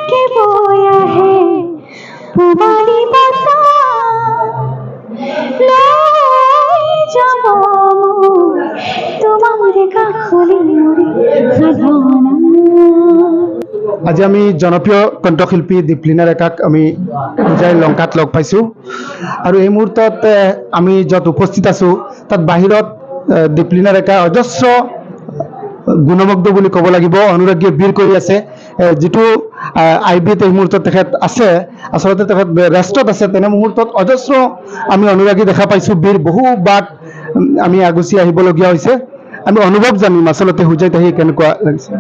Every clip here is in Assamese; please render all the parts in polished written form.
के बोया है पुरानी बता लाई जाबो तुम्हारे काखली मोरे खजाना। আজি আমি জনপ্ৰিয় কণ্ঠশিল্পী দীপলিনা ডেকাক আমি পূজাই লংকাত লগ পাইছোঁ আৰু এই মুহূৰ্তত আমি য'ত উপস্থিত আছোঁ তাত বাহিৰত দীপলিনা ডেকা অজস্ৰ গুণমগ্ধ বুলি ক'ব লাগিব অনুৰাগীয়ে ভিৰ কৰি আছে। যিটো আইবিত এই মুহূৰ্তত তেখেত আছে, আচলতে তেখেত ৰেষ্টত আছে, তেনে মুহূৰ্তত অজস্ৰ আমি অনুৰাগী দেখা পাইছোঁ। ভিৰ বহু বাট আমি আগুচি আহিবলগীয়া হৈছে। আমি অনুভৱ জানিম আচলতে হুজাইত আহি কেনেকুৱা লাগিছে।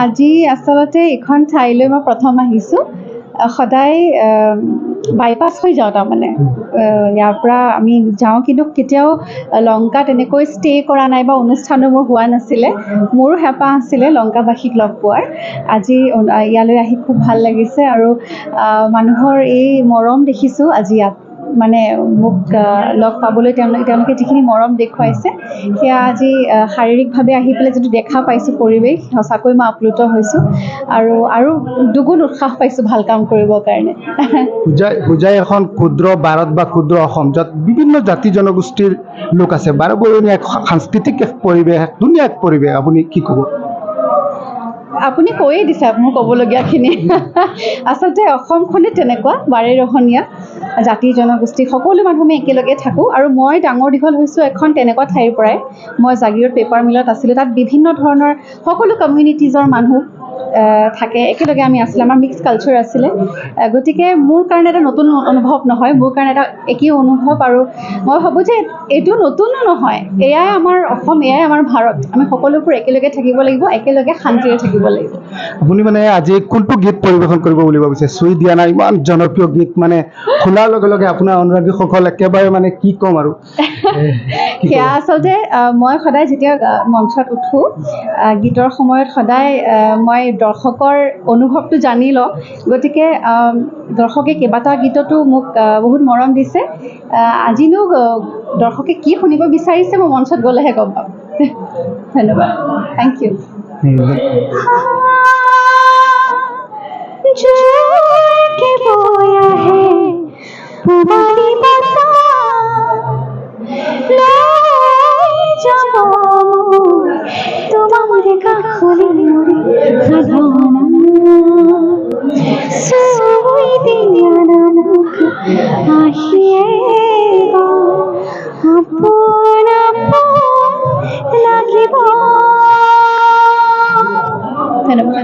আজি আচলতে এখন ঠাইলৈ মই প্ৰথম আহিছোঁ। সদায় বাইপাছ হৈ যাওঁ, তাৰমানে ইয়াৰ পৰা আমি যাওঁ, কিন্তু কেতিয়াও লংকাত এনেকৈ ষ্টে কৰা নাই বা অনুষ্ঠানো মোৰ হোৱা নাছিলে। মোৰো হেঁপাহ আছিলে লংকাবাসীক লগ পোৱাৰ। আজি ইয়ালৈ আহি খুব ভাল লাগিছে আৰু মানুহৰ এই মৰম দেখিছোঁ। আজি ইয়াত মানে মোক লগ পাবলৈ তেওঁলোকে যিখিনি মৰম দেখুৱাইছে সেয়া আজি শাৰীৰিকভাৱে আহি পেলাই যিটো দেখা পাইছোঁ পৰিৱেশ, সঁচাকৈ মই আপ্লুত হৈছোঁ আৰু দুগুণ উৎসাহ পাইছোঁ ভাল কাম কৰিবৰ কাৰণে। হুজাই এখন ক্ষুদ্ৰ ভাৰত বা ক্ষুদ্ৰ অসম, য'ত বিভিন্ন জাতি জনগোষ্ঠীৰ লোক আছে, বাৰবৰণীয়া এক সাংস্কৃতিক এক পৰিৱেশ, এক ধুনীয়া এক পৰিৱেশ। আপুনি কি ক'ব? আপুনি কৈয়ে দিছে মোৰ ক'বলগীয়াখিনি। আচলতে অসমখনে তেনেকুৱা বাৰেৰহণীয়া জাতি জনগোষ্ঠী সকলো মানুহ আমি একেলগে থাকোঁ আৰু মই ডাঙৰ দীঘল হৈছোঁ এখন তেনেকুৱা ঠাইৰ পৰাই। মই জাগিৰোড পেপাৰ মিলত আছিলোঁ, তাত বিভিন্ন ধৰণৰ সকলো কমিউনিটিজৰ মানুহ থাকে, একেলগে আমি আছিলোঁ, আমাৰ মিক্স কালচাৰ আছিলে। গতিকে মোৰ কাৰণে এটা নতুন অনুভৱ নহয়, মোৰ কাৰণে এটা একেই অনুভৱ। আৰু মই ভাবোঁ যে এইটো নতুনো নহয়, এয়াই আমাৰ অসম, এয়াই আমাৰ ভাৰত। আমি সকলোবোৰ একেলগে থাকিব লাগিব, একেলগে শান্তিৰে থাকিব লাগিব। আপুনি মানে আজি কোনটো গীত পৰিৱেশন কৰিব বুলি ভাবিছে? চুই দিয়া নাই, ইমান জনপ্ৰিয় গীত, মানে শুনাৰ লগে লগে আপোনাৰ অনুৰাগীসকল একেবাৰে মানে কি ক'ম আৰু। সেয়া আচলতে মই সদায় যেতিয়া মঞ্চত উঠোঁ গীতৰ সময়ত সদায় মই দৰ্শকৰ অনুভৱটো জানি লওঁ। গতিকে দৰ্শকে কেইবাটা গীততো মোক বহুত মৰম দিছে। আজিনো দৰ্শকে কি শুনিব বিচাৰিছে মই মঞ্চত গ'লেহে গম পাম। ধন্যবাদ, থেংক ইউ। के बोया है पुरानी बता लाई जाबो तुम्हारे काखली मोरे खजाना। सुई दिया नानक आहिए আপন আপন লাগিব। ধন্যবাদ।